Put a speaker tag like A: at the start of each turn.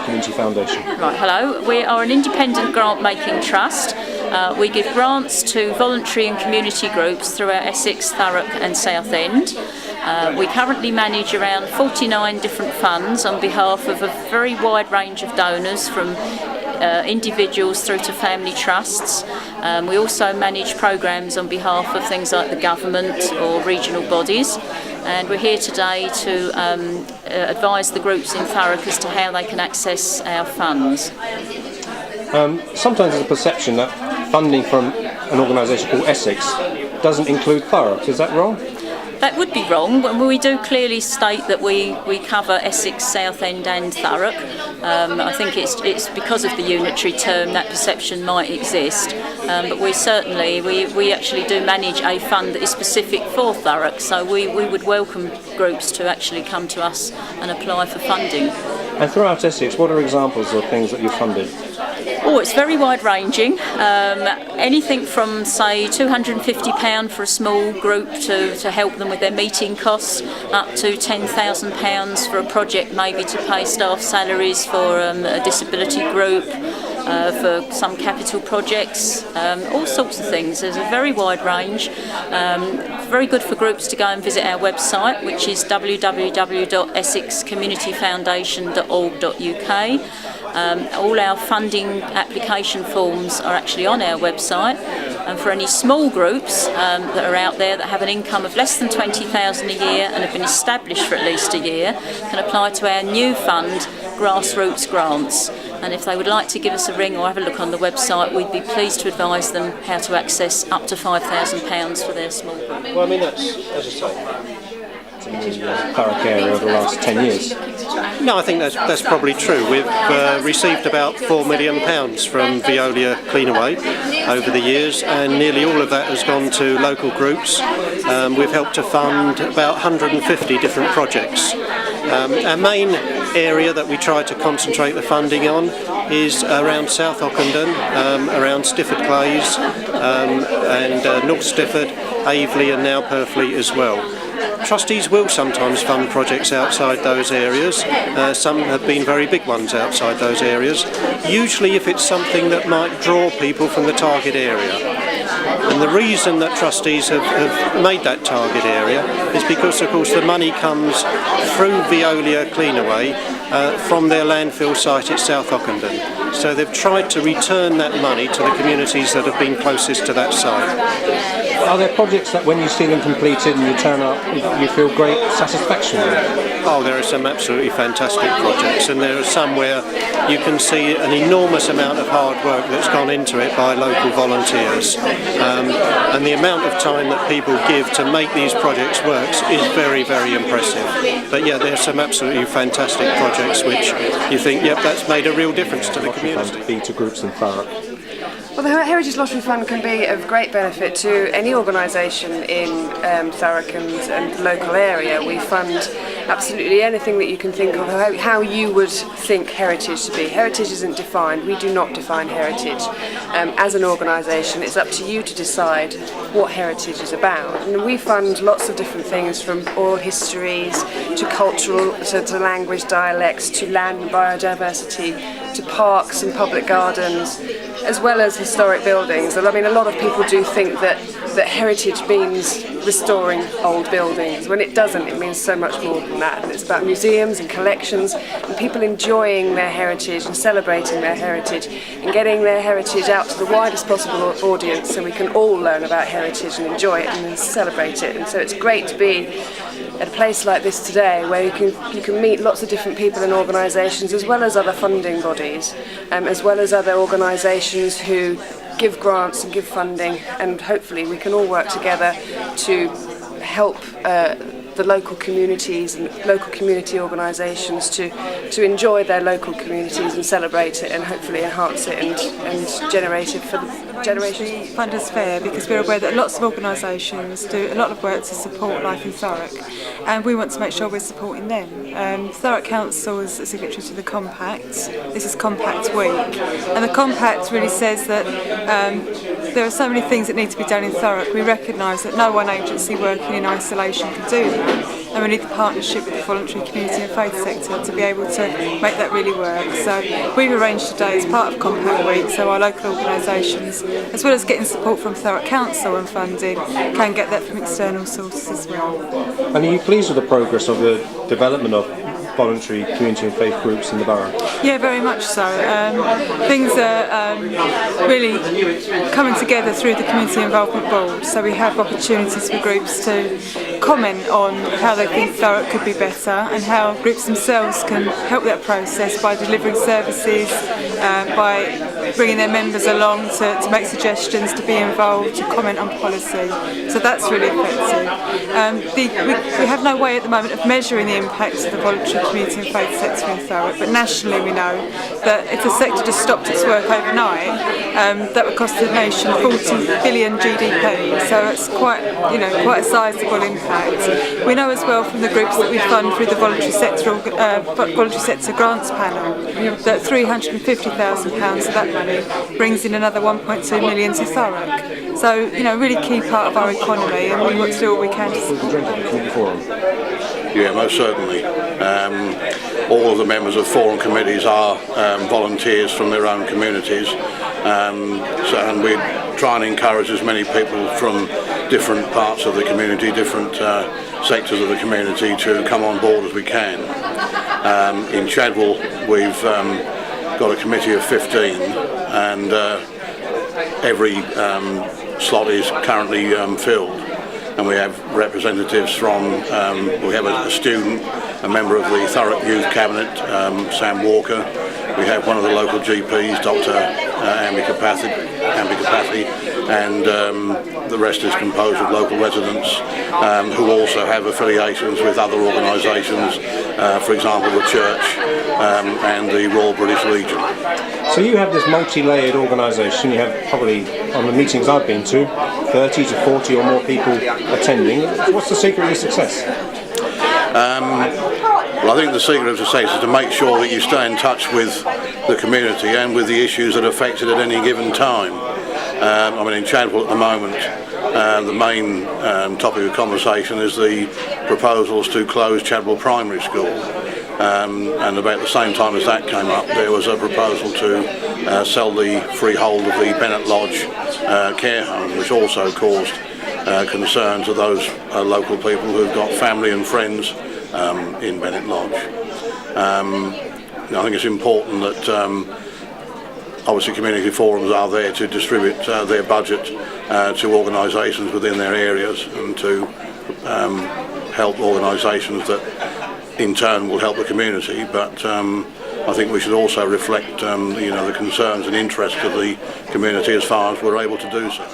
A: Community Foundation?
B: Right, hello. We are an independent grant-making trust. We give grants to voluntary and community groups throughout Essex, Thurrock and Southend. We currently manage around 49 different funds on behalf of a very wide range of donors, from individuals through to family trusts. We also manage programmes on behalf of things like the government or regional bodies, and we're here today to advise the groups in Thurrock as to how they can access our funds.
A: Sometimes there's a perception that funding from an organisation called Essex doesn't include Thurrock. Is that wrong?
B: That would be wrong. We do clearly state that we cover Essex, Southend and Thurrock. I think it's because of the unitary term that perception might exist, but we actually do manage a fund that is specific for Thurrock, so we would welcome groups to actually come to us and apply for funding.
A: And throughout Essex, what are examples of things that you've funded?
B: Oh, it's very wide-ranging. Anything from, say, £250 for a small group to help them with their meeting costs, up to £10,000 for a project maybe to pay staff salaries for a disability group, for some capital projects, all sorts of things. There's a very wide range. Very good for groups to go and visit our website, which is www.essexcommunityfoundation.org.uk. All our funding application forms are actually on our website, and for any small groups that are out there that have an income of less than $20,000 a year and have been established for at least a year, can apply to our new fund, Grassroots Grants. And if they would like to give us a ring or have a look on the website, we'd be pleased to advise them how to access up to £5,000 for their small group.
A: Well, I mean, that's, as I say, in the Thurrock area over the last 10 years.
C: No, I think that's probably true. We've received about £4 million from Veolia Cleanaway over the years, and nearly all of that has gone to local groups. We've helped to fund about 150 different projects. Our main area that we try to concentrate the funding on is around South Ockenden, around Stifford Clays, and North Stifford, Aveley and now Purfleet as well. Trustees will sometimes fund projects outside those areas. Some have been very big ones outside those areas, usually if it's something that might draw people from the target area. And the reason that trustees have made that target area is because, of course, the money comes through Veolia Cleanaway from their landfill site at South Ockenden. So they've tried to return that money to the communities that have been closest to that site.
A: Are there projects that when you see them completed and you turn up, you feel great satisfaction with?
C: Oh, there are some absolutely fantastic projects, and there are some where you can see an enormous amount of hard work that's gone into it by local volunteers. And the amount of time that people give to make these projects work is very, very impressive. But yeah, there are some absolutely fantastic projects which you think, yep, that's made a real difference to the community.
A: Be to groups in Thurrock.
D: Well, the Heritage Lottery Fund can be of great benefit to any organisation in Thurrock and the local area. We fund absolutely anything that you can think of, how you would think heritage to be. Heritage isn't defined. We do not define heritage. As an organisation, it's up to you to decide what heritage is about. And we fund lots of different things, from oral histories to cultural, to language, dialects, to land and biodiversity, to parks and public gardens, as well as historic buildings. And I mean, a lot of people do think that heritage means restoring old buildings, when it doesn't. It means so much more than that. And it's about museums and collections and people enjoying their heritage and celebrating their heritage and getting their heritage out to the widest possible audience, so we can all learn about heritage and enjoy it and celebrate it. And so it's great to be at a place like this today, where you can meet lots of different people and organisations, as well as other funding bodies, as well as other organisations who give grants and give funding, and hopefully we can all work together to help the local communities and local community organisations to enjoy their local communities and celebrate it, and hopefully enhance it and generate it for the generations.
E: The fund is fair because we're aware that lots of organisations do a lot of work to support life in Thurrock, and we want to make sure we're supporting them. Thurrock Council is a signatory to the Compact. This is Compact Week, and the Compact really says that there are so many things that need to be done in Thurrock. We recognise that no one agency working in isolation can do that, and we need the partnership with the voluntary community and faith sector to be able to make that really work. So we've arranged today as part of Compact Week, so our local organisations, as well as getting support from Thurrock Council and funding, can get that from external sources as well.
A: And are you pleased with the progress of the development of voluntary community and faith groups in the borough?
E: Yeah, very much so. Things are really coming together through the Community Involvement Board, so we have opportunities for groups to comment on how they think Thurrock could be better and how groups themselves can help that process by delivering services, by bringing their members along to make suggestions, to be involved, to comment on policy. So that's really effective. We have no way at the moment of measuring the impacts of the voluntary community and faith sector in Thurrock, but nationally we know that if the sector just stopped its work overnight, that would cost the nation 40 billion GDP. So it's quite a sizable impact. We know as well from the groups that we fund through the voluntary sector grants panel that £350,000 of that money brings in another 1.2 million to Thurrock. So really key part of our economy, and we want to do what we can to support that.
F: Yeah, most certainly. All of the members of forum committees are volunteers from their own communities, and we try and encourage as many people from different parts of the community, different sectors of the community to come on board as we can. In Chadwell we've got a committee of 15, and every slot is currently filled. And we have representatives from, we have a student, a member of the Thurrock Youth Cabinet, Sam Walker. We have one of the local GPs, Dr. Ambi Kapathy, and the rest is composed of local residents who also have affiliations with other organisations, for example the church and the Royal British Legion.
A: So you have this multi-layered organisation. You have probably, on the meetings I've been to, 30 to 40 or more people attending. What's the secret of your success?
F: Well, I think the secret of success is to make sure that you stay in touch with the community and with the issues that are affected at any given time. I mean, in Chadwell at the moment, the main topic of conversation is the proposals to close Chadwell Primary School. And about the same time as that came up, there was a proposal to sell the freehold of the Bennett Lodge care home, which also caused concern to those local people who've got family and friends in Bennett Lodge. I think it's important that obviously community forums are there to distribute their budget to organisations within their areas and to help organisations that in turn will help the community, but I think we should also reflect the concerns and interests of the community as far as we're able to do so.